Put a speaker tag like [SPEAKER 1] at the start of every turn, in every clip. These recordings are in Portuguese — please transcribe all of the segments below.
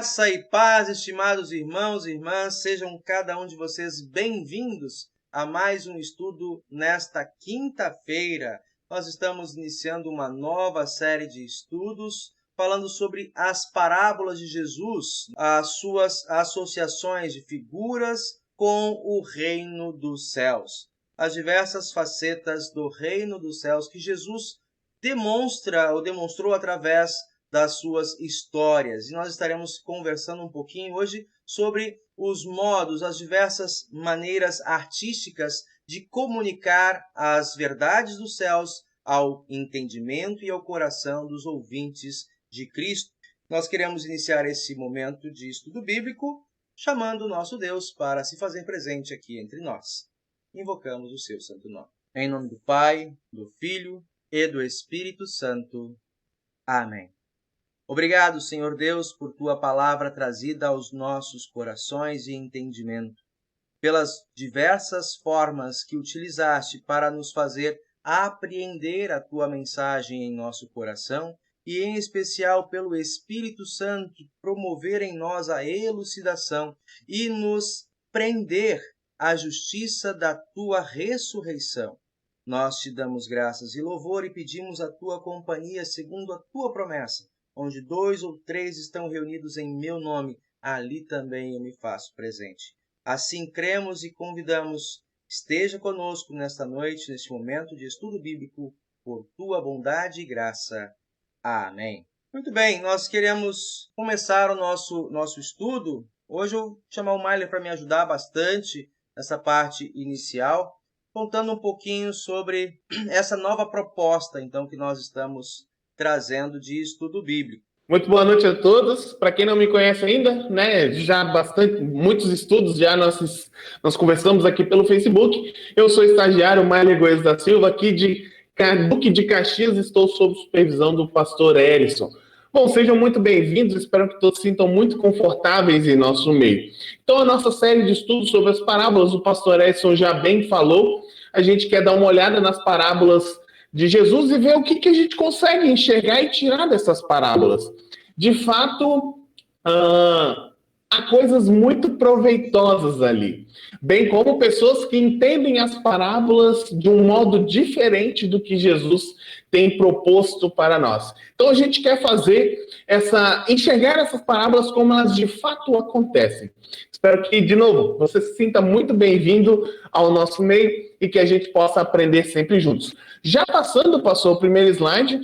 [SPEAKER 1] Graça e paz, estimados irmãos e irmãs, sejam cada um de vocês bem-vindos a mais um estudo nesta quinta-feira. Nós estamos iniciando uma nova série de estudos falando sobre as parábolas de Jesus, as suas associações de figuras com o reino dos céus, as diversas facetas do reino dos céus que Jesus demonstrou através das suas histórias. E nós estaremos conversando um pouquinho hoje sobre os modos, as diversas maneiras artísticas de comunicar as verdades dos céus ao entendimento e ao coração dos ouvintes de Cristo. Nós queremos iniciar esse momento de estudo bíblico chamando o nosso Deus para se fazer presente aqui entre nós. Invocamos o seu santo nome. Em nome do Pai, do Filho e do Espírito Santo. Amém. Obrigado, Senhor Deus, por Tua palavra trazida aos nossos corações e entendimento, pelas diversas formas que utilizaste para nos fazer apreender a Tua mensagem em nosso coração e, em especial, pelo Espírito Santo promover em nós a elucidação e nos prender à justiça da Tua ressurreição. Nós te damos graças e louvor e pedimos a Tua companhia segundo a Tua promessa. Onde 2 ou 3 estão reunidos em meu nome, ali também eu me faço presente. Assim cremos e convidamos, esteja conosco nesta noite, neste momento de estudo bíblico, por tua bondade e graça. Amém. Muito bem, nós queremos começar o nosso estudo. Hoje eu vou chamar o Mailer para me ajudar bastante nessa parte inicial, contando um pouquinho sobre essa nova proposta, então, que nós estamos trazendo de estudo bíblico.
[SPEAKER 2] Muito boa noite a todos. Para quem não me conhece ainda, já muitos estudos já nós conversamos aqui pelo Facebook. Eu sou o estagiário Mailer Goes da Silva, aqui de Duque de Caxias, estou sob supervisão do pastor Erison. Bom, sejam muito bem-vindos, espero que todos se sintam muito confortáveis em nosso meio. Então, a nossa série de estudos sobre as parábolas, o pastor Erison já bem falou, a gente quer dar uma olhada nas parábolas de Jesus e ver o que a gente consegue enxergar e tirar dessas parábolas. De fato, há coisas muito proveitosas ali, bem como pessoas que entendem as parábolas de um modo diferente do que Jesus tem proposto para nós. Então a gente quer enxergar essas parábolas como elas de fato acontecem. Espero que, de novo, você se sinta muito bem-vindo ao nosso meio e que a gente possa aprender sempre juntos. Já passou o primeiro slide,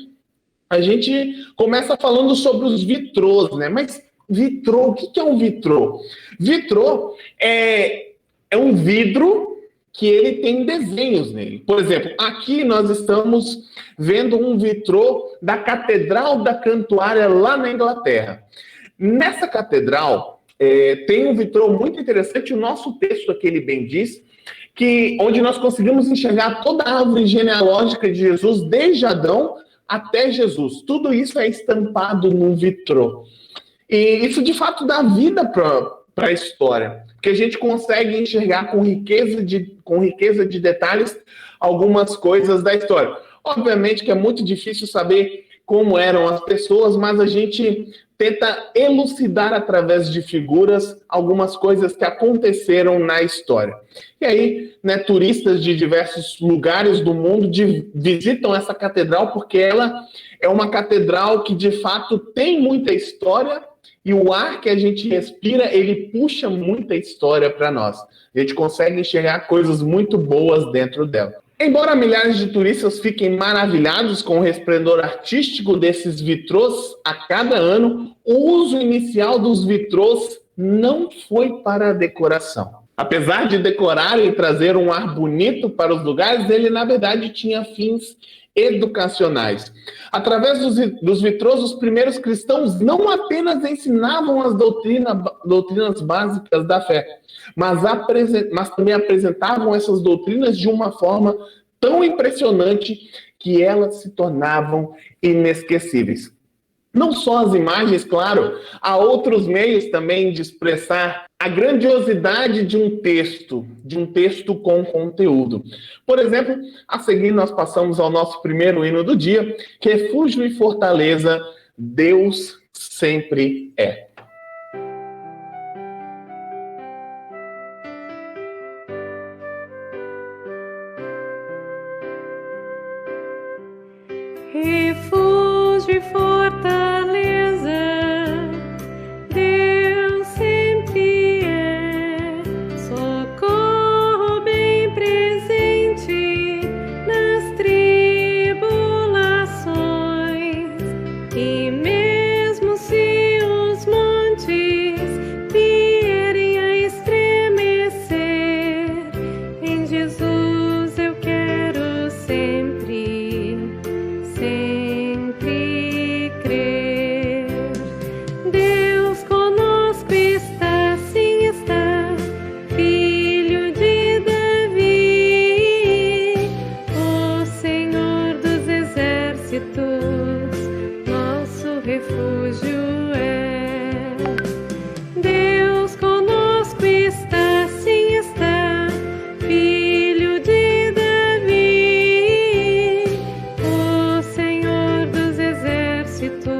[SPEAKER 2] a gente começa falando sobre os vitrôs, né? Mas vitrô, o que é um vitrô? Vitrô é um vidro que ele tem desenhos nele. Por exemplo, aqui nós estamos vendo um vitrô da Catedral da Cantuária lá na Inglaterra. Nessa catedral tem um vitrô muito interessante, o nosso texto aqui ele bem diz, onde nós conseguimos enxergar toda a árvore genealógica de Jesus, desde Adão até Jesus. Tudo isso é estampado num vitrô. E isso, de fato, dá vida para a história, porque a gente consegue enxergar com riqueza de detalhes algumas coisas da história. Obviamente que é muito difícil saber como eram as pessoas, mas a gente tenta elucidar através de figuras algumas coisas que aconteceram na história. E aí, turistas de diversos lugares do mundo visitam essa catedral porque ela é uma catedral que, de fato, tem muita história e o ar que a gente respira, ele puxa muita história para nós. A gente consegue enxergar coisas muito boas dentro dela. Embora milhares de turistas fiquem maravilhados com o resplendor artístico desses vitrôs a cada ano, o uso inicial dos vitrôs não foi para a decoração. Apesar de decorar e trazer um ar bonito para os lugares, ele, na verdade, tinha fins educacionais. Através dos vitrôs, os primeiros cristãos não apenas ensinavam as doutrinas básicas da fé, mas também apresentavam essas doutrinas de uma forma tão impressionante que elas se tornavam inesquecíveis. Não só as imagens, claro, há outros meios também de expressar a grandiosidade de um texto com conteúdo. Por exemplo, a seguir nós passamos ao nosso primeiro hino do dia, refúgio e fortaleza, Deus sempre é.
[SPEAKER 3] refúgio e fortaleza, Deus sempre é, socorro bem presente nas tribulações, e mesmo se os montes vierem a estremecer, em Jesus eu quero sempre, sempre crer. Deus conosco está, sim está, Filho de Davi, o Senhor dos exércitos, nosso refúgio é. Deus conosco está, sim está, Filho de Davi, o Senhor dos exércitos,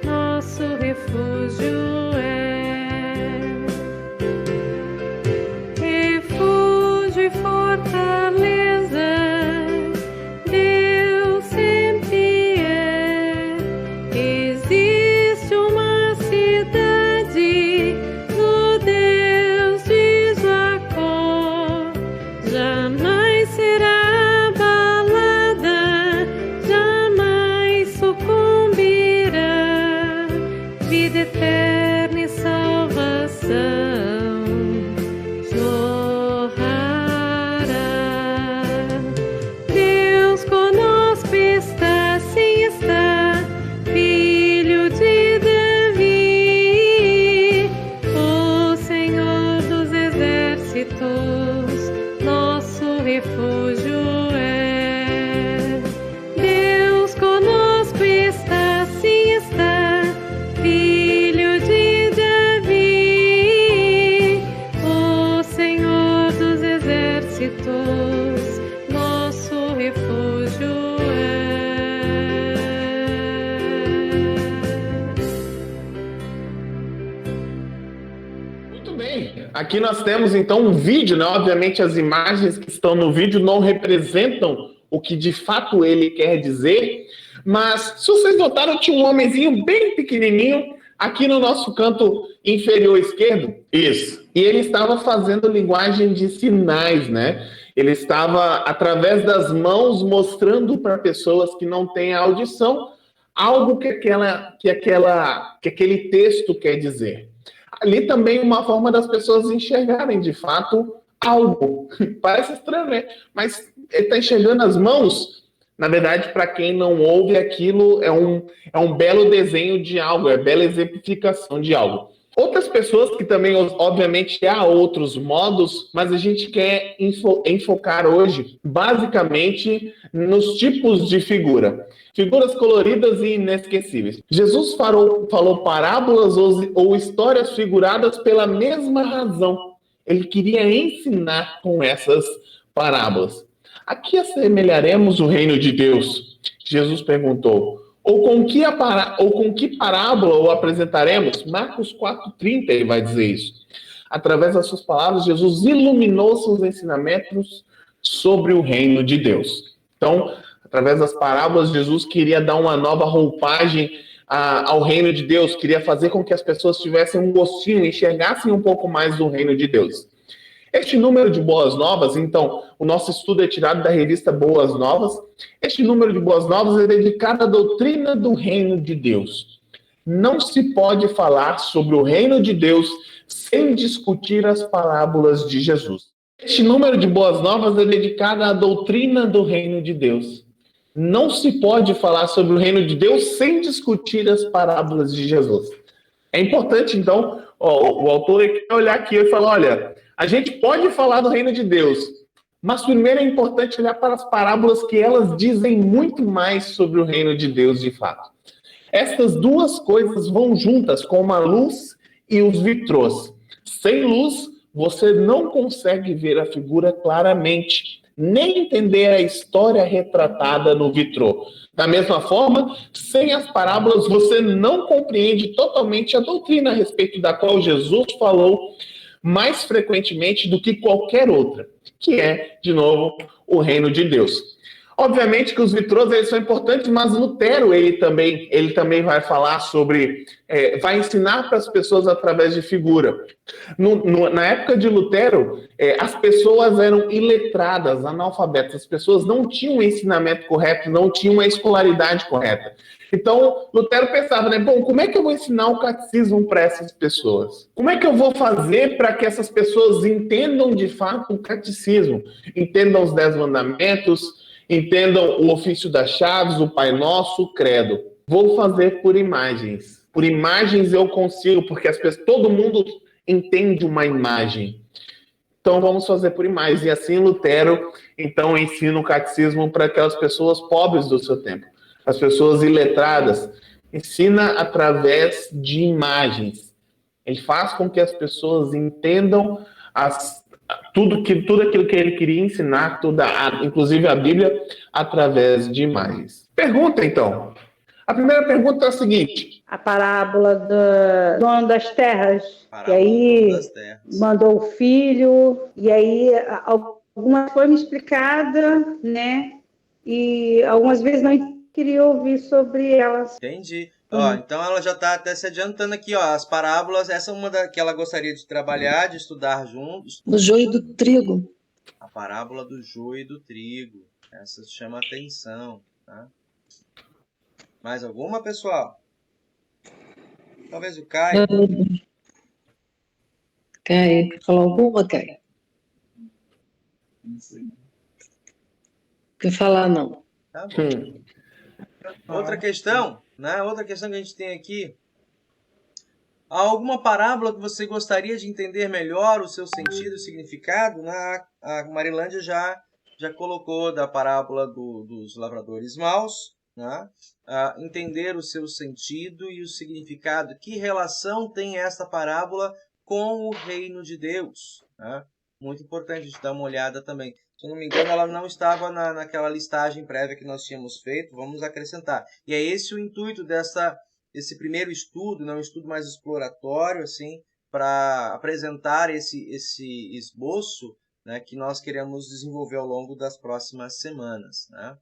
[SPEAKER 3] nosso refúgio é. Refúgio e fortaleza, Deus sempre é. Existe uma cidade do Deus de Jacó, jamais será abalada, jamais sucumbirá. Vida eterna e salvação jorrará. Deus conosco está, sim está, Filho de Davi, o Senhor dos exércitos, nosso refúgio é. Deus conosco está, sim está, Filho de Davi, o Senhor dos exércitos, nosso refúgio é.
[SPEAKER 2] Muito bem. Aqui nós temos então um vídeo, né? Obviamente as imagens que estão no vídeo não representam o que de fato ele quer dizer, mas se vocês notaram, tinha um homenzinho bem pequenininho aqui no nosso canto inferior esquerdo. Isso. E ele estava fazendo linguagem de sinais, né? Ele estava, através das mãos, mostrando para pessoas que não têm audição algo que aquele texto quer dizer. Ali também uma forma das pessoas enxergarem, de fato, algo. Parece estranho, né? Mas ele está enxergando as mãos. Na verdade, para quem não ouve, aquilo é um belo desenho de algo, é bela exemplificação de algo. Outras pessoas que também, obviamente, há outros modos, mas a gente quer enfocar hoje, basicamente, nos tipos de figura. Figuras coloridas e inesquecíveis. Jesus falou parábolas ou histórias figuradas pela mesma razão. Ele queria ensinar com essas parábolas. A que assemelharemos o reino de Deus? Jesus perguntou. Ou com que parábola o apresentaremos? Marcos 4,30 ele vai dizer isso. Através das suas palavras, Jesus iluminou seus ensinamentos sobre o reino de Deus. Então, através das parábolas, Jesus queria dar uma nova roupagem ao reino de Deus, queria fazer com que as pessoas tivessem um gostinho, enxergassem um pouco mais do reino de Deus. Este número de Boas Novas, então, o nosso estudo é tirado da revista Boas Novas. Este número de Boas Novas é dedicado à doutrina do reino de Deus. Não se pode falar sobre o reino de Deus sem discutir as parábolas de Jesus. Este número de Boas Novas é dedicado à doutrina do reino de Deus. Não se pode falar sobre o reino de Deus sem discutir as parábolas de Jesus. É importante, então, o autor quer olhar aqui e falar, olha, a gente pode falar do reino de Deus, mas primeiro é importante olhar para as parábolas que elas dizem muito mais sobre o reino de Deus de fato. Estas duas coisas vão juntas, como a luz e os vitrôs. Sem luz, você não consegue ver a figura claramente, nem entender a história retratada no vitrô. Da mesma forma, sem as parábolas, você não compreende totalmente a doutrina a respeito da qual Jesus falou mais frequentemente do que qualquer outra, que é, de novo, o reino de Deus. Obviamente que os vitrôs eles são importantes, mas Lutero ele também vai falar sobre, vai ensinar para as pessoas através de figura. Na época de Lutero, as pessoas eram iletradas, analfabetas, as pessoas não tinham um ensinamento correto, não tinham uma escolaridade correta. Então, Lutero pensava, né, bom, como é que eu vou ensinar o catecismo para essas pessoas? Como é que eu vou fazer para que essas pessoas entendam de fato o catecismo? Entendam os 10 mandamentos, entendam o ofício das chaves, o Pai Nosso, o Credo. Vou fazer por imagens. Por imagens eu consigo, porque todo mundo entende uma imagem. Então vamos fazer por imagens. E assim Lutero, então, ensina o catecismo para aquelas pessoas pobres do seu tempo. As pessoas iletradas, ensina através de imagens. Ele faz com que as pessoas entendam tudo aquilo que ele queria ensinar, inclusive a Bíblia, através de imagens. Pergunta, então. A primeira pergunta é a seguinte.
[SPEAKER 4] A parábola do dono das terras.
[SPEAKER 1] Parábola
[SPEAKER 4] e aí
[SPEAKER 1] do dono das terras.
[SPEAKER 4] mandou o filho, e aí algumas foi me explicada, né? E algumas vezes não queria ouvir sobre elas.
[SPEAKER 1] Entendi. Ó, então ela já está até se adiantando aqui, ó. As parábolas, essa é uma que ela gostaria de trabalhar, de estudar juntos.
[SPEAKER 5] Do joio e do trigo.
[SPEAKER 1] A parábola do joio e do trigo. Essa chama a atenção, tá? Mais alguma, pessoal? Talvez o Caio.
[SPEAKER 5] Caio, quer falar alguma, Caio? Quer falar, não.
[SPEAKER 1] Tá bom. Outra questão, né? Outra questão que a gente tem aqui. Há alguma parábola que você gostaria de entender melhor o seu sentido e significado? A Marilândia já colocou da parábola dos lavradores maus, né? Entender o seu sentido e o significado. Que relação tem essa parábola com o reino de Deus? Né? Muito importante a gente dar uma olhada também. Se eu não me engano, ela não estava naquela listagem prévia que nós tínhamos feito. Vamos acrescentar. E é esse o intuito desse primeiro estudo, um estudo mais exploratório, assim, para apresentar esse esboço, né, que nós queremos desenvolver ao longo das próximas semanas, né?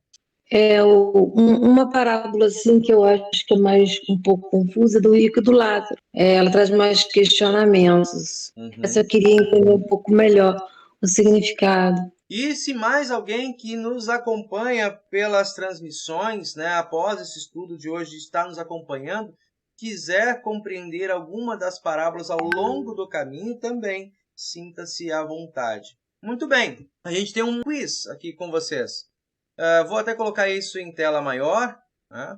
[SPEAKER 5] Uma parábola assim que eu acho que é mais um pouco confusa, do rico e do Lázaro. Ela traz mais questionamentos. Essa eu queria entender um pouco melhor o significado.
[SPEAKER 1] E se mais alguém que nos acompanha pelas transmissões, né, após esse estudo de hoje está nos acompanhando, quiser compreender alguma das parábolas ao longo do caminho, também sinta-se à vontade. Muito bem, a gente tem um quiz aqui com vocês. Vou até colocar isso em tela maior. Né?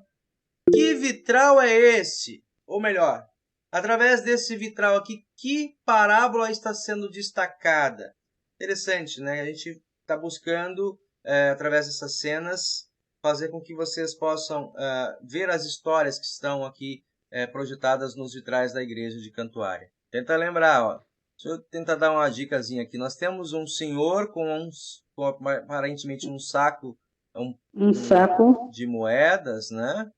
[SPEAKER 1] Que vitral é esse? Ou melhor, através desse vitral aqui, que parábola está sendo destacada? Interessante, né? A gente está buscando, através dessas cenas, fazer com que vocês possam ver as histórias que estão aqui projetadas nos vitrais da igreja de Cantuária. Tenta lembrar, ó. Deixa eu tentar dar uma dicasinha aqui. Nós temos um senhor com aparentemente um saco,
[SPEAKER 4] um saco
[SPEAKER 1] de moedas, né?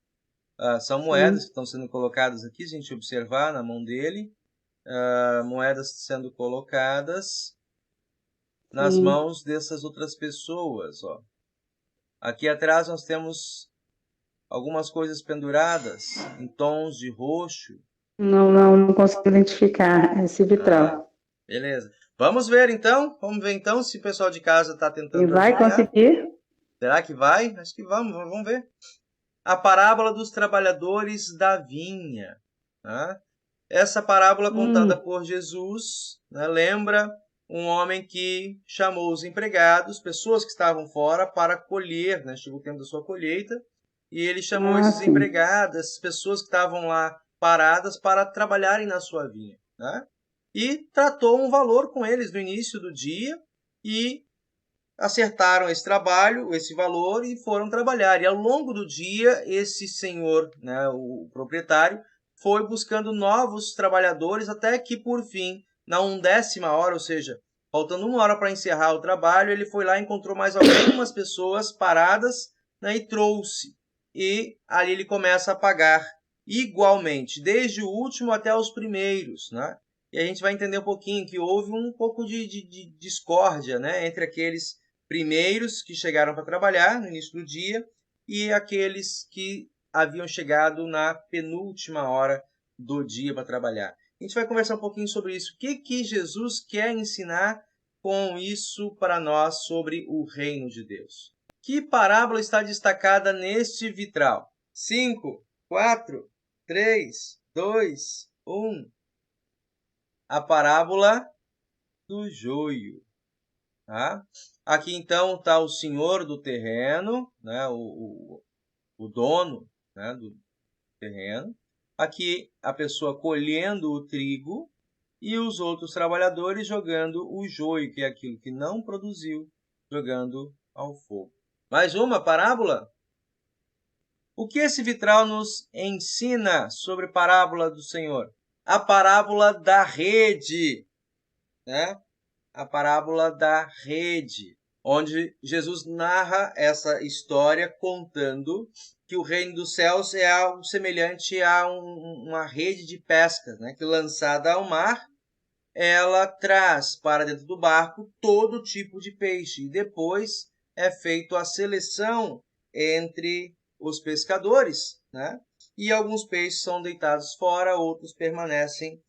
[SPEAKER 1] São moedas que estão sendo colocadas aqui, se a gente observar na mão dele. Moedas sendo colocadas nas mãos dessas outras pessoas, ó. Aqui atrás nós temos algumas coisas penduradas em tons de roxo.
[SPEAKER 4] Não consigo identificar esse vitral.
[SPEAKER 1] Beleza. Vamos ver então se o pessoal de casa está tentando.
[SPEAKER 4] E vai conseguir?
[SPEAKER 1] Será que vai? Acho que vamos ver. A parábola dos trabalhadores da vinha. Né? Essa parábola contada por Jesus, né, lembra um homem que chamou os empregados, pessoas que estavam fora, para colher, né? Chegou o tempo da sua colheita, e ele chamou esses empregados, essas pessoas que estavam lá paradas, para trabalharem na sua vinha. Né? E tratou um valor com eles no início do dia, e acertaram esse trabalho, esse valor, e foram trabalhar. E ao longo do dia, esse senhor, né, o proprietário, foi buscando novos trabalhadores, até que, por fim, na 1ª hora, ou seja, faltando 1 hora para encerrar o trabalho, ele foi lá e encontrou mais algumas pessoas paradas, né, e trouxe. E ali ele começa a pagar igualmente, desde o último até os primeiros. Né? E a gente vai entender um pouquinho que houve um pouco de discórdia, né, entre aqueles primeiros que chegaram para trabalhar no início do dia e aqueles que haviam chegado na penúltima hora do dia para trabalhar. A gente vai conversar um pouquinho sobre isso. O que Jesus quer ensinar com isso para nós sobre o reino de Deus? Que parábola está destacada neste vitral? 5, 4, 3, 2, 1. A parábola do joio. Tá? Aqui então está o senhor do terreno, né? o dono, né? do terreno. Aqui a pessoa colhendo o trigo e os outros trabalhadores jogando o joio, que é aquilo que não produziu, jogando ao fogo. Mais uma parábola? O que esse vitral nos ensina sobre a parábola do Senhor? A parábola da rede, né? A parábola da rede, onde Jesus narra essa história contando que o reino dos céus é algo semelhante a uma rede de pesca, né? Que lançada ao mar, ela traz para dentro do barco todo tipo de peixe. E depois é feita a seleção entre os pescadores, né? E alguns peixes são deitados fora, outros permanecem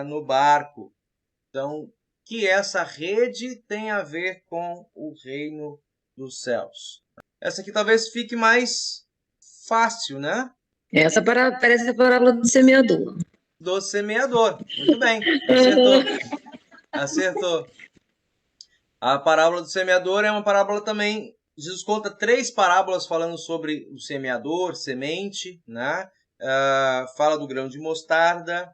[SPEAKER 1] no barco. Então, que essa rede tem a ver com o reino dos céus. Essa aqui talvez fique mais fácil, né?
[SPEAKER 5] Essa parece a parábola do semeador.
[SPEAKER 1] Do semeador. Muito bem. Acertou. Acertou. A parábola do semeador é uma parábola também. Jesus conta 3 parábolas falando sobre o semeador, semente, né? Fala do grão de mostarda.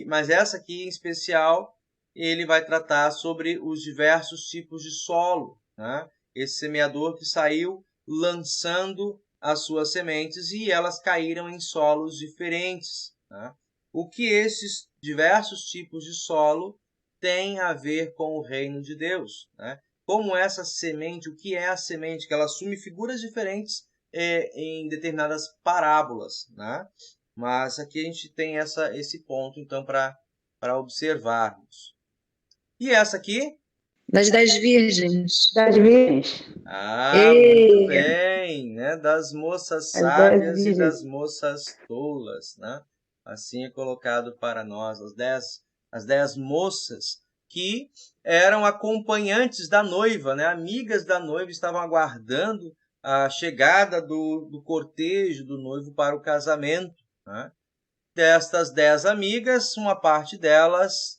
[SPEAKER 1] Mas essa aqui em especial, ele vai tratar sobre os diversos tipos de solo, né? Esse semeador que saiu lançando as suas sementes e elas caíram em solos diferentes, né? O que esses diversos tipos de solo têm a ver com o reino de Deus, né? Como essa semente, o que é a semente, que ela assume figuras diferentes em determinadas parábolas, né? Mas aqui a gente tem esse ponto, então, para observarmos. E essa aqui?
[SPEAKER 5] Das 10 virgens.
[SPEAKER 4] Das virgens.
[SPEAKER 1] Muito bem, né? Das moças sábias e das moças tolas, né? Assim é colocado para nós, as 10 moças que eram acompanhantes da noiva, né? Amigas da noiva, estavam aguardando a chegada do cortejo do noivo para o casamento, né? Destas 10 amigas, uma parte delas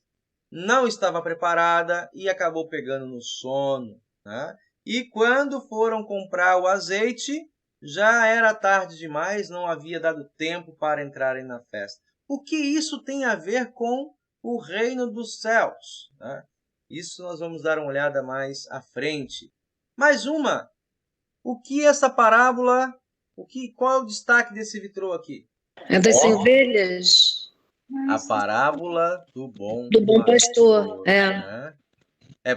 [SPEAKER 1] não estava preparada e acabou pegando no sono, né? E quando foram comprar o azeite, já era tarde demais, não havia dado tempo para entrarem na festa. O que isso tem a ver com o reino dos céus, né? Isso nós vamos dar uma olhada mais à frente. Mais uma. O que essa parábola, qual é o destaque desse vitrô aqui?
[SPEAKER 5] É das ovelhas.
[SPEAKER 1] A parábola do bom
[SPEAKER 5] pastor.
[SPEAKER 1] Né?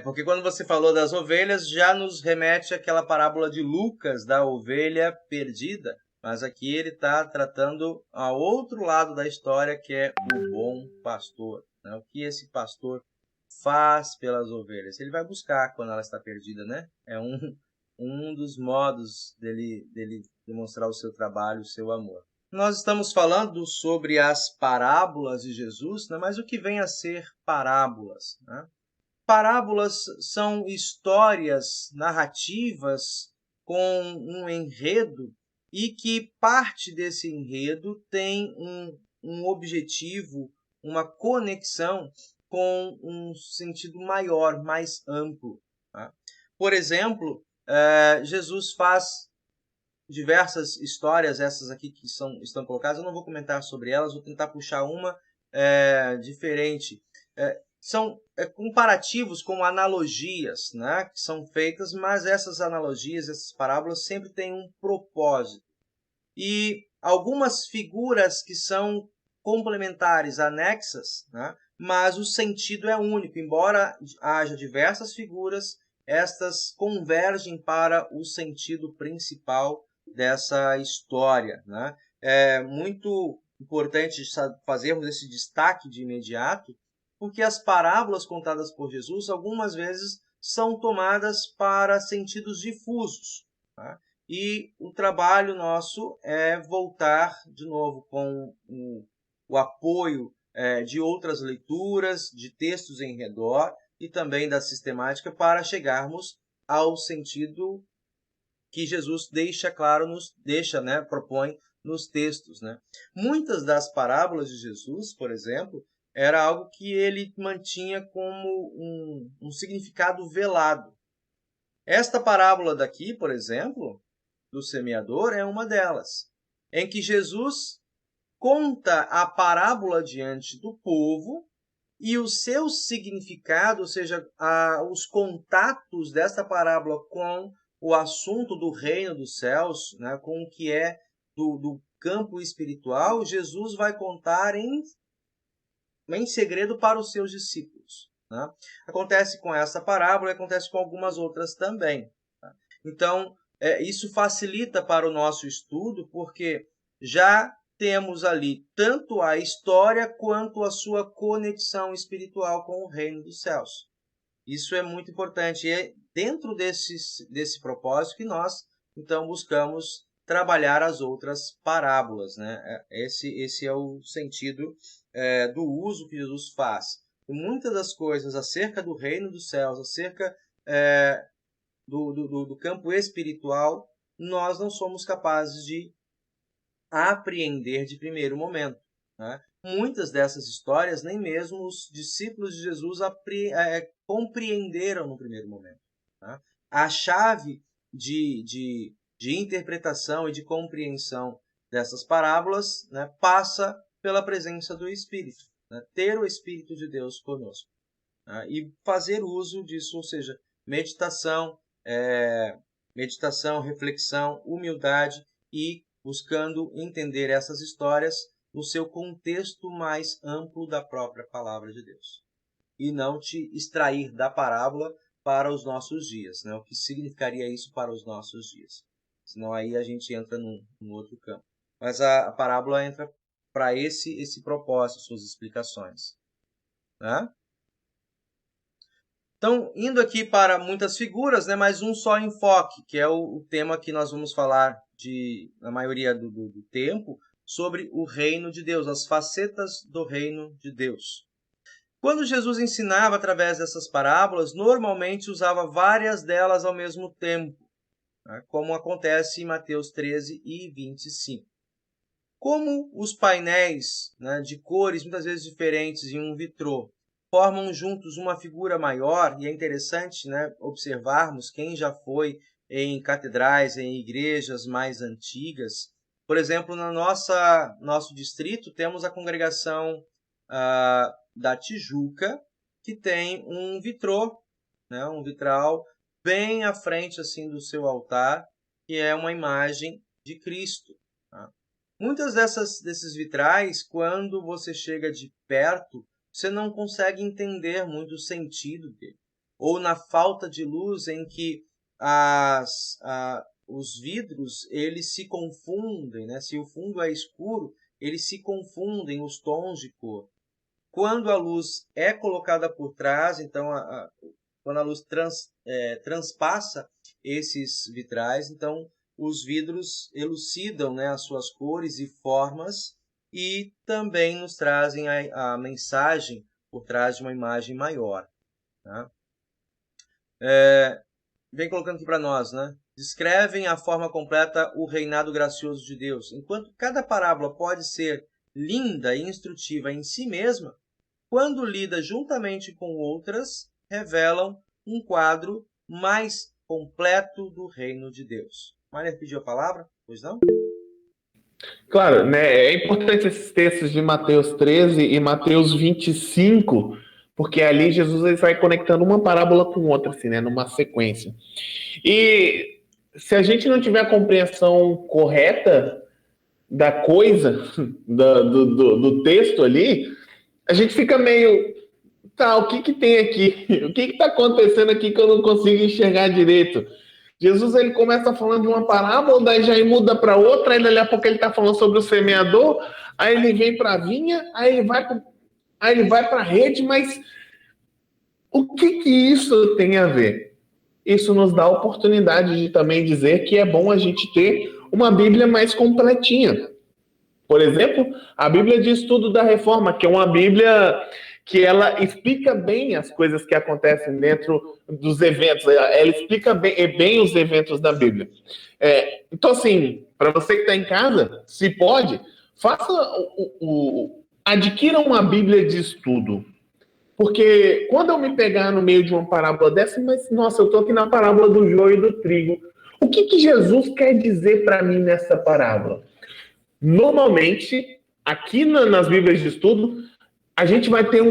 [SPEAKER 1] Porque quando você falou das ovelhas, já nos remete àquela parábola de Lucas, da ovelha perdida. Mas aqui ele está tratando ao outro lado da história, que é o bom pastor, né? O que esse pastor faz pelas ovelhas. Ele vai buscar quando ela está perdida, né? É um dos modos dele demonstrar o seu trabalho, o seu amor. Nós estamos falando sobre as parábolas de Jesus, né? Mas o que vem a ser parábolas, né? Parábolas são histórias narrativas com um enredo e que parte desse enredo tem um objetivo, uma conexão com um sentido maior, mais amplo, tá? Por exemplo, Jesus faz diversas histórias, essas aqui que estão colocadas, eu não vou comentar sobre elas, vou tentar puxar uma diferente. São comparativos com analogias, né, que são feitas, mas essas analogias, essas parábolas sempre têm um propósito. E algumas figuras que são complementares, anexas, né, mas o sentido é único. Embora haja diversas figuras, estas convergem para o sentido principal dessa história, né? É muito importante fazermos esse destaque de imediato, porque as parábolas contadas por Jesus, algumas vezes, são tomadas para sentidos difusos. Tá? E o trabalho nosso é voltar de novo com o apoio de outras leituras, de textos em redor e também da sistemática para chegarmos ao sentido que Jesus deixa claro, propõe nos textos. Né? Muitas das parábolas de Jesus, por exemplo, era algo que ele mantinha como um significado velado. Esta parábola daqui, por exemplo, do semeador, é uma delas, em que Jesus conta a parábola diante do povo e o seu significado, ou seja, os contatos dessa parábola com o assunto do reino dos céus, né, com o que é do campo espiritual, Jesus vai contar em segredo para os seus discípulos. Né? Acontece com essa parábola e acontece com algumas outras também. Tá? Então, isso facilita para o nosso estudo, porque já temos ali tanto a história quanto a sua conexão espiritual com o reino dos céus. Isso é muito importante. E é dentro desse propósito que nós, então, buscamos trabalhar as outras parábolas. Né? Esse é o sentido do uso que Jesus faz. E muitas das coisas acerca do reino dos céus, acerca do campo espiritual, nós não somos capazes de apreender de primeiro momento. Né? Muitas dessas histórias nem mesmo os discípulos de Jesus compreenderam no primeiro momento. Né? A chave de interpretação e de compreensão dessas parábolas, né, passa pela presença do Espírito. Né? Ter o Espírito de Deus conosco. Né? E fazer uso disso, ou seja, meditação, reflexão, humildade e buscando entender essas histórias no seu contexto mais amplo da própria palavra de Deus. E não te extrair da parábola para os nossos dias. Né? O que significaria isso para os nossos dias? Senão aí a gente entra num outro campo. Mas a parábola entra para esse propósito, suas explicações. Né? Então, indo aqui para muitas figuras, né, mas um só enfoque, que é o tema que nós vamos falar na maioria do tempo, sobre o reino de Deus, as facetas do reino de Deus. Quando Jesus ensinava através dessas parábolas, normalmente usava várias delas ao mesmo tempo, né, como acontece em Mateus 13 e 25. Como os painéis, né, de cores muitas vezes diferentes em um vitrô formam juntos uma figura maior, e é interessante, né, observarmos quem já foi em catedrais, em igrejas mais antigas. Por exemplo, no nosso distrito temos a congregação da Tijuca, que tem um vitrô, né, um vitral bem à frente assim do seu altar, que é uma imagem de Cristo. Tá? Muitas desses vitrais, quando você chega de perto, você não consegue entender muito o sentido dele. Ou na falta de luz em que os vidros eles se confundem, né? Se o fundo é escuro, eles se confundem os tons de cor. Quando a luz é colocada por trás, então quando a luz transpassa esses vitrais, então os vidros elucidam, né, as suas cores e formas e também nos trazem a mensagem por trás de uma imagem maior. Tá? Vem colocando aqui para nós, né? Descrevem a forma completa o reinado gracioso de Deus. Enquanto cada parábola pode ser linda e instrutiva em si mesma, quando lida juntamente com outras, revelam um quadro mais completo do reino de Deus. Maria pediu a palavra? Pois não?
[SPEAKER 2] Claro, né? É importante esses textos de Mateus 13 e Mateus 25, porque ali Jesus ele vai conectando uma parábola com outra, assim, né? Numa sequência. E se a gente não tiver a compreensão correta da coisa, do texto ali, a gente fica meio... Tá, o que tem aqui? O que está acontecendo aqui que eu não consigo enxergar direito? Jesus ele começa falando de uma parábola, daí já muda para outra, aí daqui a pouco ele está falando sobre o semeador, aí ele vem para a vinha, aí ele vai para a rede, mas O que isso tem a ver? Isso nos dá a oportunidade de também dizer que é bom a gente ter uma Bíblia mais completinha. Por exemplo, a Bíblia de Estudo da Reforma, que é uma Bíblia que ela explica bem as coisas que acontecem dentro dos eventos. Ela explica bem os eventos da Bíblia. Então, assim, para você que está em casa, se pode, adquira uma Bíblia de estudo. Porque quando eu me pegar no meio de uma parábola dessa, mas, nossa, eu estou aqui na parábola do joio e do trigo. O que Jesus quer dizer para mim nessa parábola? Normalmente, aqui nas Bíblias de estudo, a gente vai ter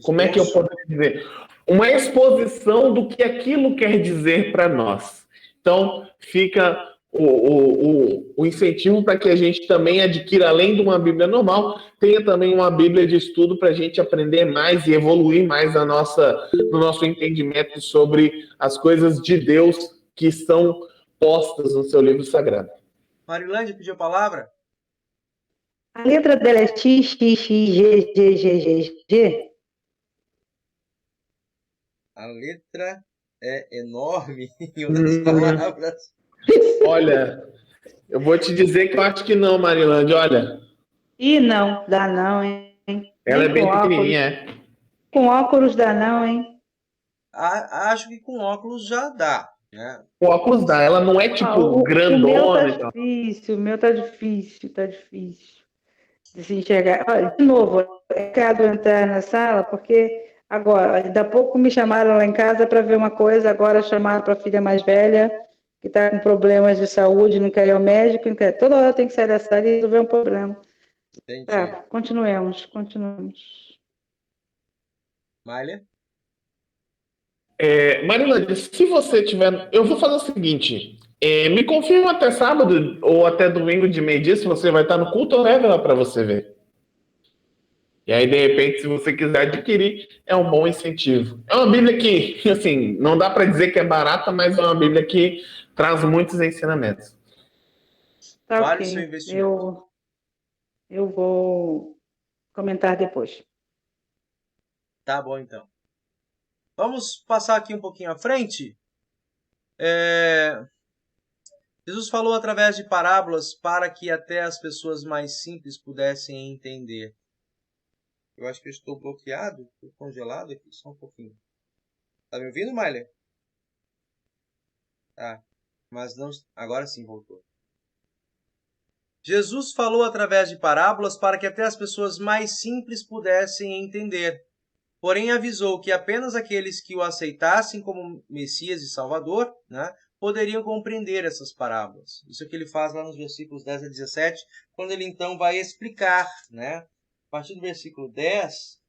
[SPEAKER 2] como é que eu posso dizer? Uma exposição do que aquilo quer dizer para nós. Então, fica o incentivo para que a gente também adquira, além de uma Bíblia normal, tenha também uma Bíblia de estudo para a gente aprender mais e evoluir mais no nosso entendimento sobre as coisas de Deus que são postas no seu livro sagrado.
[SPEAKER 1] Marilândia pediu a palavra?
[SPEAKER 4] A letra dela é X, X, X, G, G, G, G, G.
[SPEAKER 1] A letra é enorme, em outras palavras.
[SPEAKER 2] Olha, eu vou te dizer que eu acho que não, Marilândia, olha.
[SPEAKER 4] Ih, não, dá não, hein?
[SPEAKER 2] Ela é bem pequenininha,
[SPEAKER 4] é. Com óculos dá não, hein?
[SPEAKER 1] Acho que com óculos já dá, né?
[SPEAKER 2] Com óculos dá, ela não é tipo grandona.
[SPEAKER 4] O meu tá difícil de se enxergar. Olha, de novo, é complicado entrar na sala, porque agora, daqui a pouco me chamaram lá em casa para ver uma coisa, agora chamaram para a filha mais velha, que está com problemas de saúde, não quer ir ao médico, não quer. Toda hora tem que sair da sala e resolver um problema.
[SPEAKER 1] Entendi.
[SPEAKER 4] Tá, continuemos.
[SPEAKER 1] Maília?
[SPEAKER 2] Marilândia, se você tiver... Eu vou fazer o seguinte, me confirma até sábado ou até domingo de meio-dia se você vai estar no culto ou leva ela para você ver. E aí, de repente, se você quiser adquirir, é um bom incentivo. É uma Bíblia que, assim, não dá para dizer que é barata, mas é uma Bíblia que traz muitos ensinamentos.
[SPEAKER 4] Tá,
[SPEAKER 1] vale
[SPEAKER 4] ok.
[SPEAKER 1] Seu investimento.
[SPEAKER 4] Eu vou comentar depois.
[SPEAKER 1] Tá bom, então. Vamos passar aqui um pouquinho à frente. Jesus falou através de parábolas para que até as pessoas mais simples pudessem entender. Eu acho que eu estou bloqueado, estou congelado aqui, só um pouquinho. Tá me ouvindo, Maília? Tá, mas não. Agora sim voltou. Jesus falou através de parábolas para que até as pessoas mais simples pudessem entender. Porém, avisou que apenas aqueles que o aceitassem como Messias e Salvador, né, poderiam compreender essas parábolas. Isso é o que ele faz lá nos versículos 10 a 17, quando ele então vai explicar, né? A partir do versículo 10,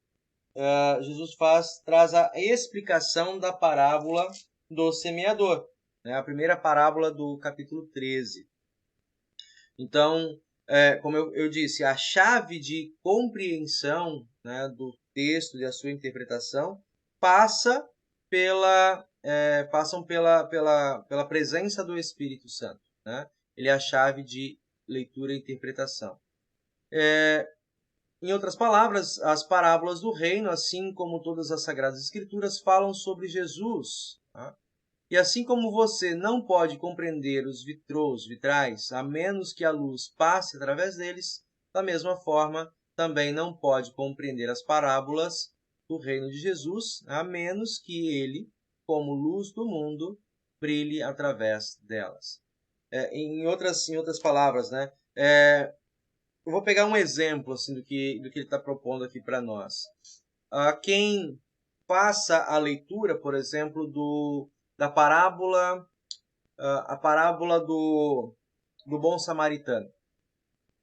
[SPEAKER 1] Jesus traz a explicação da parábola do semeador, né? A primeira parábola do capítulo 13. Então, como eu disse, a chave de compreensão, né, do texto e a sua interpretação passam pela presença do Espírito Santo, né? Ele é a chave de leitura e interpretação. Em outras palavras, as parábolas do reino, assim como todas as Sagradas Escrituras, falam sobre Jesus. Tá? E assim como você não pode compreender os vitrais, a menos que a luz passe através deles, da mesma forma, também não pode compreender as parábolas do reino de Jesus, a menos que ele, como luz do mundo, brilhe através delas. Em outras palavras, né? Eu vou pegar um exemplo assim, do que ele está propondo aqui para nós. Quem faça a leitura, por exemplo, da parábola, a parábola do bom samaritano.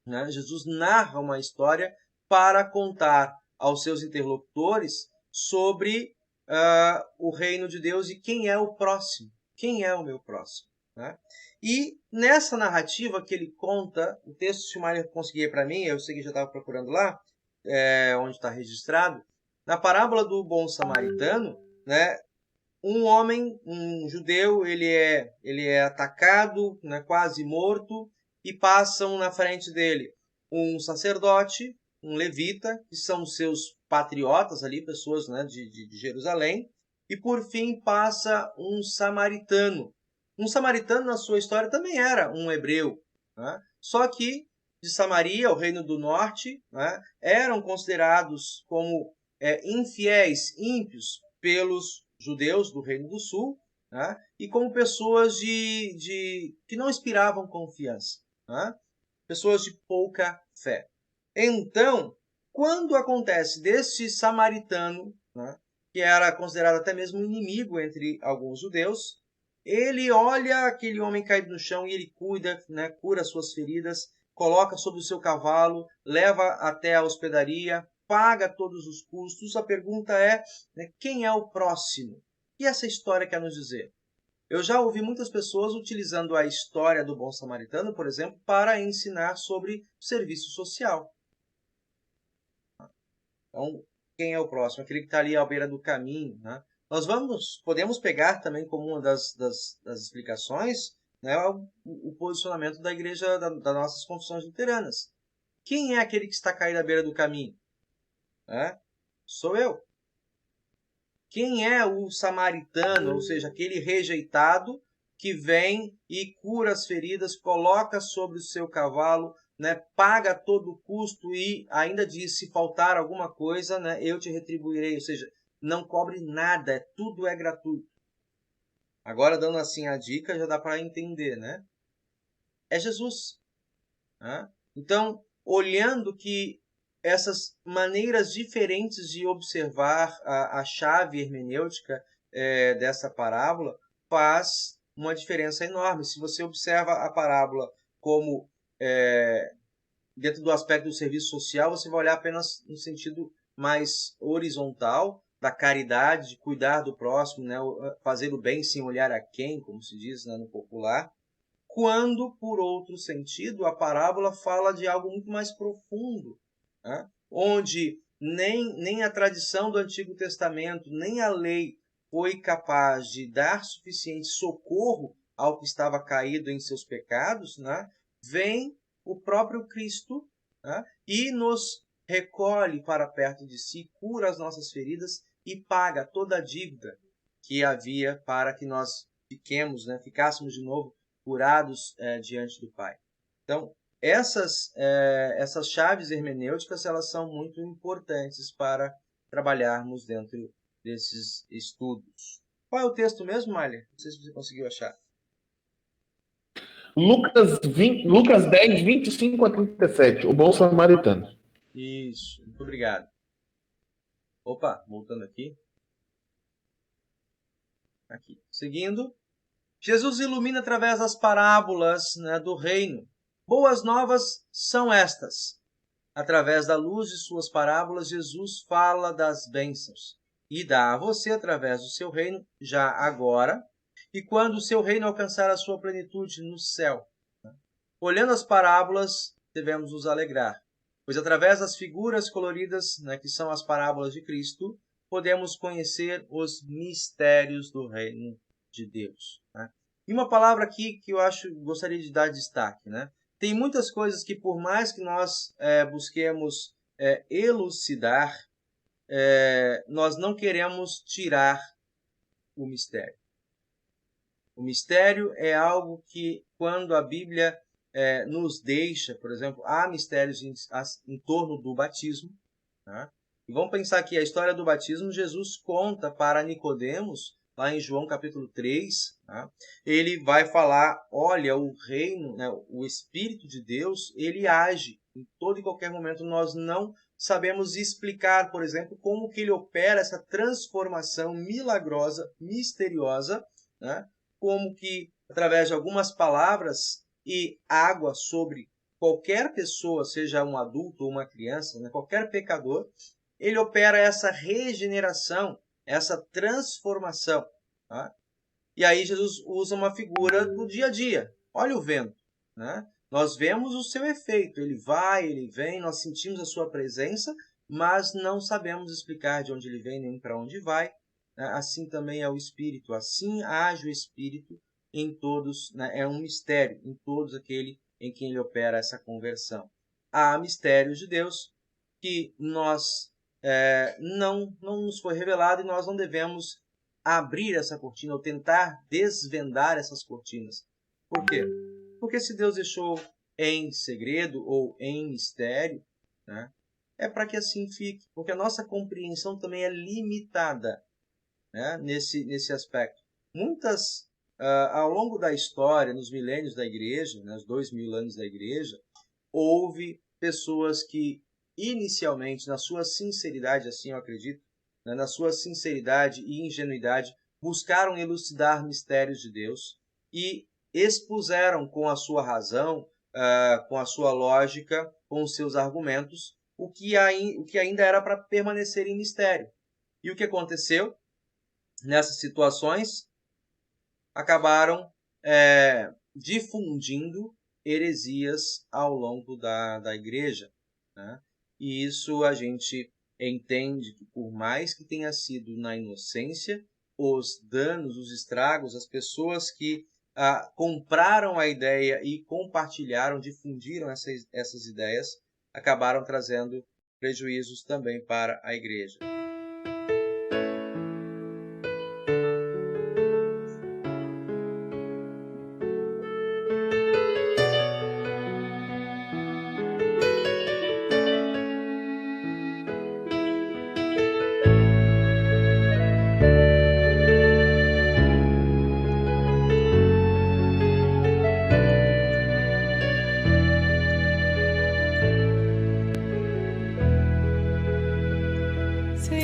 [SPEAKER 1] Né? Jesus narra uma história para contar aos seus interlocutores sobre o reino de Deus e quem é o próximo. Quem é o meu próximo? Né? E nessa narrativa que ele conta, o texto, se o Mário conseguir para mim, eu sei que já estava procurando lá, onde está registrado, na parábola do bom samaritano, né, um homem, um judeu, ele é atacado, né, quase morto, e passam na frente dele um sacerdote um levita, que são seus patriotas ali, pessoas, né, de Jerusalém, e por fim passa um samaritano. Um samaritano na sua história também era um hebreu, né? Só que de Samaria, o reino do norte, né, eram considerados como infiéis, ímpios pelos judeus do reino do sul, né, e como pessoas que não inspiravam confiança, né, pessoas de pouca fé. Então, quando acontece deste samaritano, né, que era considerado até mesmo inimigo entre alguns judeus, ele olha aquele homem caído no chão e ele cuida, né, cura suas feridas, coloca sobre o seu cavalo, leva até a hospedaria, paga todos os custos. A pergunta é, né, quem é o próximo? O que essa história quer nos dizer? Eu já ouvi muitas pessoas utilizando a história do bom samaritano, por exemplo, para ensinar sobre serviço social. Então, quem é o próximo? Aquele que está ali à beira do caminho, né? Nós podemos pegar também como uma das explicações, né, o posicionamento da igreja, das nossas confissões luteranas. Quem é aquele que está caído à beira do caminho? Sou eu. Quem é o samaritano, ou seja, aquele rejeitado que vem e cura as feridas, coloca sobre o seu cavalo, né, paga todo o custo e ainda diz, se faltar alguma coisa, né, eu te retribuirei. Ou seja, não cobre nada, tudo é gratuito. Agora, dando assim a dica, já dá para entender, né? É Jesus. Né? Então, olhando que essas maneiras diferentes de observar a chave hermenêutica dessa parábola faz uma diferença enorme. Se você observa a parábola como dentro do aspecto do serviço social, você vai olhar apenas no sentido mais horizontal, da caridade, de cuidar do próximo, né? Fazer o bem sem olhar a quem, como se diz, né, no popular. Quando, por outro sentido, a parábola fala de algo muito mais profundo, né? Onde nem a tradição do Antigo Testamento, nem a lei foi capaz de dar suficiente socorro ao que estava caído em seus pecados, né? Vem o próprio Cristo, né, e nos recolhe para perto de si, cura as nossas feridas e paga toda a dívida que havia para que nós ficássemos de novo curados diante do Pai. Então, essas chaves hermenêuticas, elas são muito importantes para trabalharmos dentro desses estudos. Qual é o texto mesmo, Malha? Não sei se você conseguiu achar.
[SPEAKER 2] Lucas 10, 25 a 37, o bom samaritano.
[SPEAKER 1] Isso, muito obrigado. Opa, voltando aqui. Aqui, seguindo. Jesus ilumina através das parábolas, né, do reino. Boas novas são estas. Através da luz de suas parábolas, Jesus fala das bênçãos e dá a você, através do seu reino, já agora, e quando o seu reino alcançar a sua plenitude no céu. Olhando as parábolas, devemos nos alegrar, pois através das figuras coloridas, né, que são as parábolas de Cristo, podemos conhecer os mistérios do reino de Deus. Né? E uma palavra aqui que eu gostaria de dar destaque, né? Tem muitas coisas que, por mais que nós busquemos elucidar, nós não queremos tirar o mistério. O mistério é algo que, quando a Bíblia nos deixa, por exemplo, há mistérios em torno do batismo. Né? E vamos pensar que a história do batismo, Jesus conta para Nicodemos, lá em João capítulo 3, né? Ele vai falar, olha, o reino, né, o Espírito de Deus, ele age em todo e qualquer momento. Nós não sabemos explicar, por exemplo, como que ele opera essa transformação milagrosa, misteriosa, né? Como que, através de algumas palavras e água sobre qualquer pessoa, seja um adulto ou uma criança, né, qualquer pecador, ele opera essa regeneração, essa transformação. Tá? E aí Jesus usa uma figura do dia a dia. Olha o vento. Né? Nós vemos o seu efeito. Ele vai, ele vem, nós sentimos a sua presença, mas não sabemos explicar de onde ele vem nem para onde vai. Assim também é o Espírito. Assim age o Espírito em todos. Né? É um mistério em todos aquele em quem ele opera essa conversão. Há mistérios de Deus que nós não nos foi revelado e nós não devemos abrir essa cortina ou tentar desvendar essas cortinas. Por quê? Porque se Deus deixou em segredo ou em mistério, né, é para que assim fique, porque a nossa compreensão também é limitada, né, nesse aspecto. Muitas, ao longo da história, nos milênios da igreja, né, os 2000 anos da igreja, houve pessoas que inicialmente, na sua sinceridade, assim eu acredito, né, na sua sinceridade e ingenuidade, buscaram elucidar mistérios de Deus e expuseram com a sua razão, com a sua lógica, com os seus argumentos, o que ainda era para permanecer em mistério. E o que aconteceu? Nessas situações, acabaram difundindo heresias ao longo da igreja, né? E isso a gente entende que, por mais que tenha sido na inocência, os danos, os estragos, as pessoas que compraram a ideia e compartilharam, difundiram essas ideias, acabaram trazendo prejuízos também para a igreja.
[SPEAKER 3] Senhor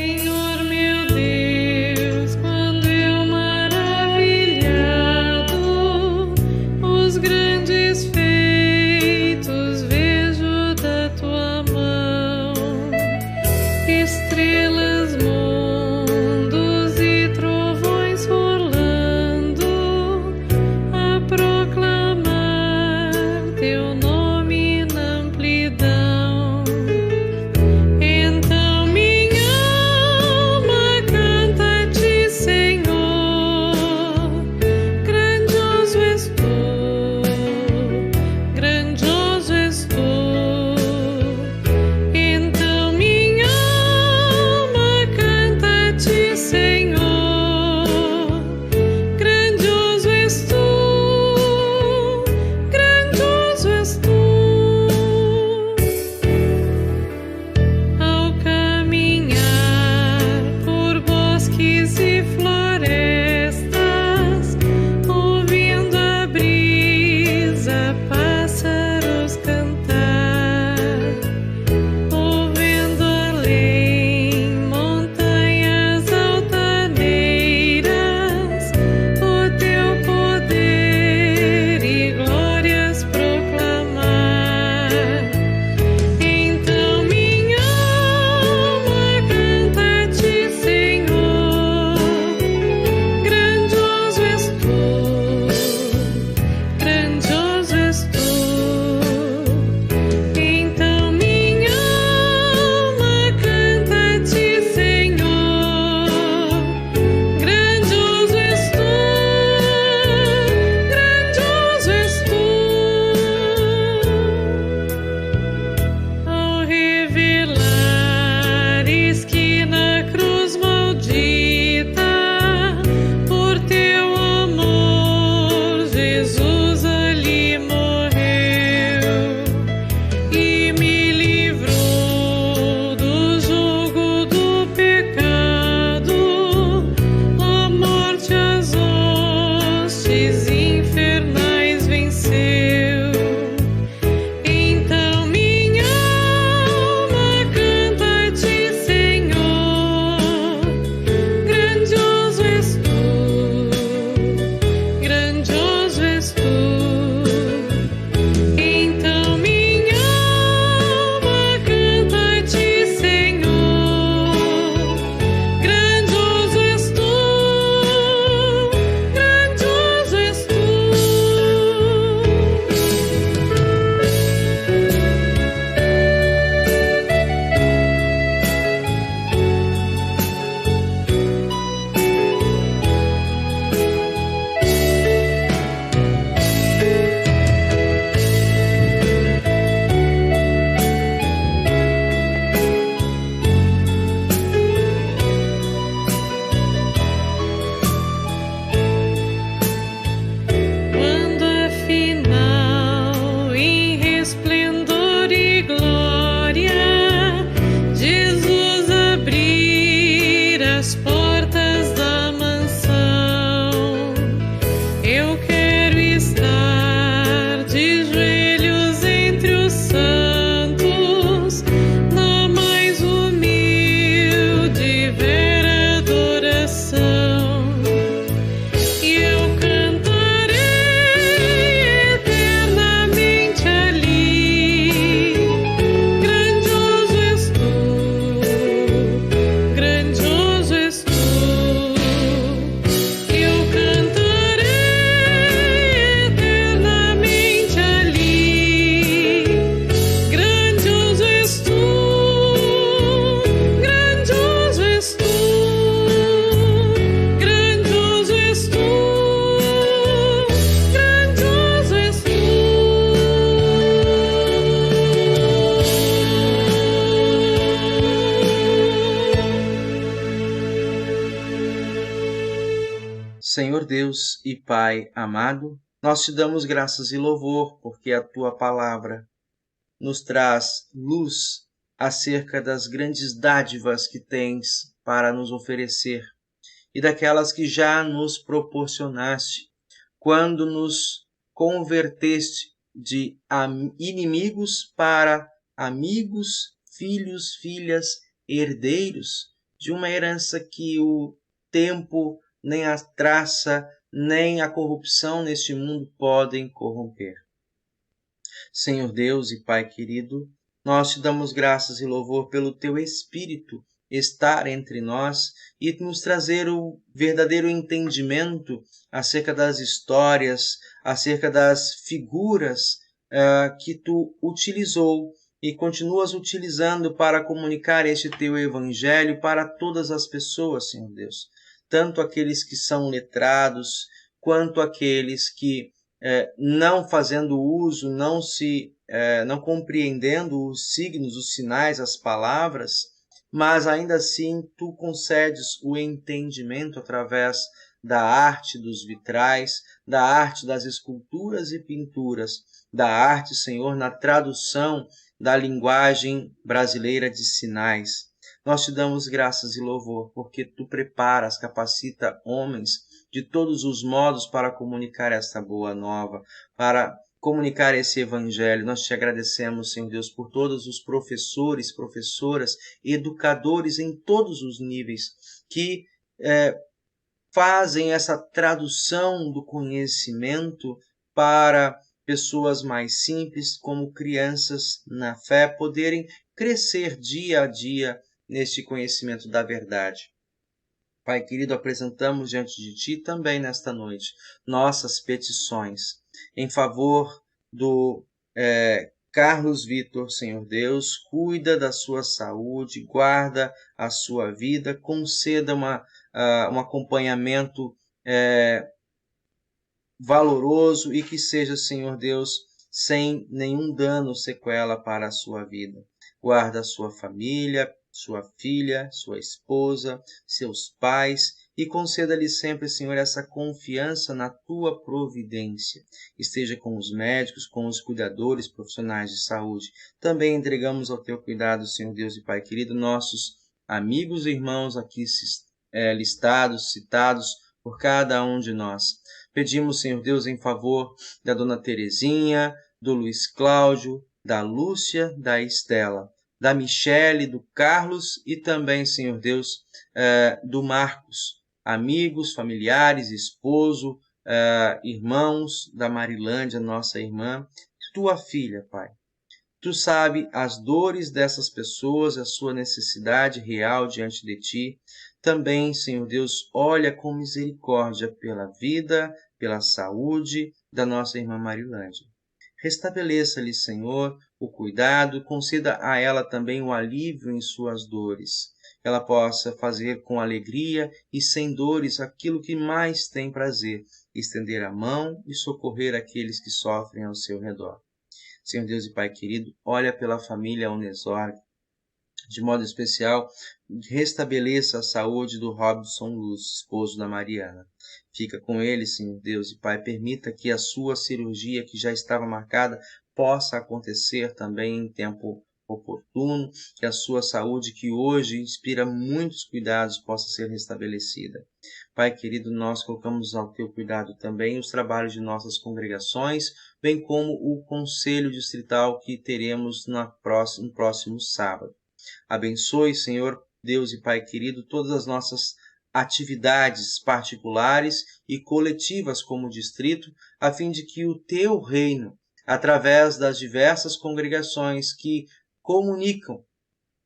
[SPEAKER 1] Senhor Deus e Pai amado, nós te damos graças e louvor, porque a tua palavra nos traz luz acerca das grandes dádivas que tens para nos oferecer e daquelas que já nos proporcionaste quando nos converteste de inimigos para amigos, filhos, filhas, herdeiros de uma herança que o tempo, nem a traça, nem a corrupção neste mundo podem corromper. Senhor Deus e Pai querido, nós te damos graças e louvor pelo teu Espírito estar entre nós e nos trazer o verdadeiro entendimento acerca das histórias, acerca das figuras que tu utilizou e continuas utilizando para comunicar este teu evangelho para todas as pessoas, Senhor Deus. Tanto aqueles que são letrados, quanto aqueles que não fazendo uso, não compreendendo os signos, os sinais, as palavras, mas ainda assim tu concedes o entendimento através da arte dos vitrais, da arte das esculturas e pinturas, da arte, Senhor, na tradução da linguagem brasileira de sinais. Nós te damos graças e louvor, porque tu preparas, capacita homens de todos os modos para comunicar esta boa nova, para comunicar esse evangelho. Nós te agradecemos, Senhor Deus, por todos os professores, professoras, educadores em todos os níveis que fazem essa tradução do conhecimento para pessoas mais simples, como crianças na fé, poderem crescer dia a dia neste conhecimento da verdade. Pai querido, apresentamos diante de Ti também nesta noite nossas petições em favor do Carlos Vitor, Senhor Deus, cuida da sua saúde, guarda a sua vida, conceda um acompanhamento valoroso e que seja, Senhor Deus, sem nenhum dano, sequela para a sua vida. Guarda a sua família, sua filha, sua esposa, seus pais e conceda-lhe sempre, Senhor, essa confiança na tua providência. Esteja com os médicos, com os cuidadores profissionais de saúde. Também entregamos ao teu cuidado, Senhor Deus e Pai querido, nossos amigos e irmãos aqui listados, citados por cada um de nós. Pedimos, Senhor Deus, em favor da Dona Terezinha, do Luiz Cláudio, da Lúcia, da Estela, da Michele, do Carlos e também, Senhor Deus, do Marcos, amigos, familiares, esposo, irmãos da Marilândia, nossa irmã, tua filha, Pai. Tu sabe as dores dessas pessoas, a sua necessidade real diante de Ti. Também, Senhor Deus, olha com misericórdia pela vida, pela saúde da nossa irmã Marilândia. Restabeleça-lhe, Senhor, o cuidado, conceda a ela também o alívio em suas dores. Ela possa fazer com alegria e sem dores aquilo que mais tem prazer, estender a mão e socorrer aqueles que sofrem ao seu redor. Senhor Deus e Pai querido, olha pela família Onesor, de modo especial, restabeleça a saúde do Robson Luz, esposo da Mariana. Fica com ele, Senhor Deus e Pai, permita que a sua cirurgia, que já estava marcada, possa acontecer também em tempo oportuno, que a sua saúde, que hoje inspira muitos cuidados, possa ser restabelecida. Pai querido, nós colocamos ao teu cuidado também os trabalhos de nossas congregações, bem como o conselho distrital que teremos no próximo sábado. Abençoe, Senhor Deus e Pai querido, todas as nossas atividades particulares e coletivas como distrito, a fim de que o teu reino, através das diversas congregações que comunicam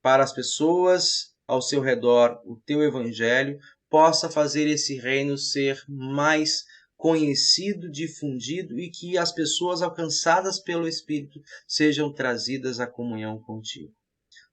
[SPEAKER 1] para as pessoas ao seu redor o teu evangelho, possa fazer esse reino ser mais conhecido, difundido e que as pessoas alcançadas pelo Espírito sejam trazidas à comunhão contigo.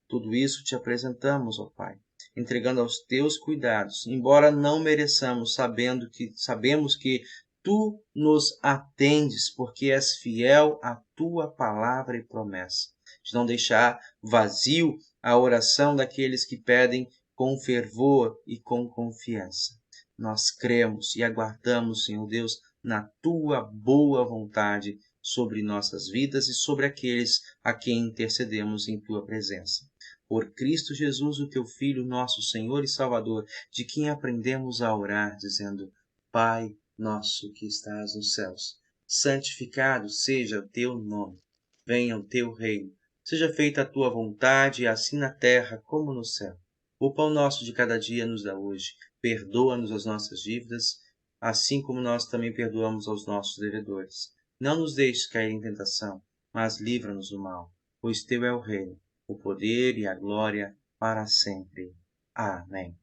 [SPEAKER 1] Tudo isso te apresentamos, ó Pai, entregando aos teus cuidados, embora não mereçamos, sabemos que tu nos atendes, porque és fiel à tua palavra e promessa, de não deixar vazio a oração daqueles que pedem com fervor e com confiança. nós cremos e aguardamos, Senhor Deus, na Tua boa vontade sobre nossas vidas e sobre aqueles a quem intercedemos em Tua presença. Por Cristo Jesus, o Teu Filho, nosso Senhor e Salvador, de quem aprendemos a orar, dizendo: Pai nosso que estás nos céus, santificado seja o Teu nome. Venha o Teu reino. Seja feita a Tua vontade, assim na terra como no céu. O pão nosso de cada dia nos dá hoje. Perdoa-nos as nossas dívidas, assim como nós também perdoamos aos nossos devedores. Não nos deixes cair em tentação, mas livra-nos do mal, pois Teu é o reino, o poder e a glória para sempre. Amém.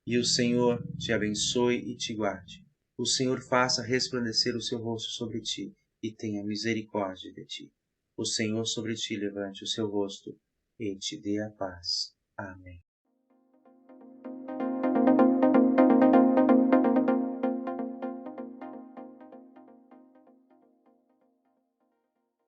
[SPEAKER 1] E o Senhor te abençoe e te guarde. O Senhor faça resplandecer o seu rosto sobre ti e tenha misericórdia de ti. O Senhor sobre ti levante o seu rosto e te dê a paz. Amém.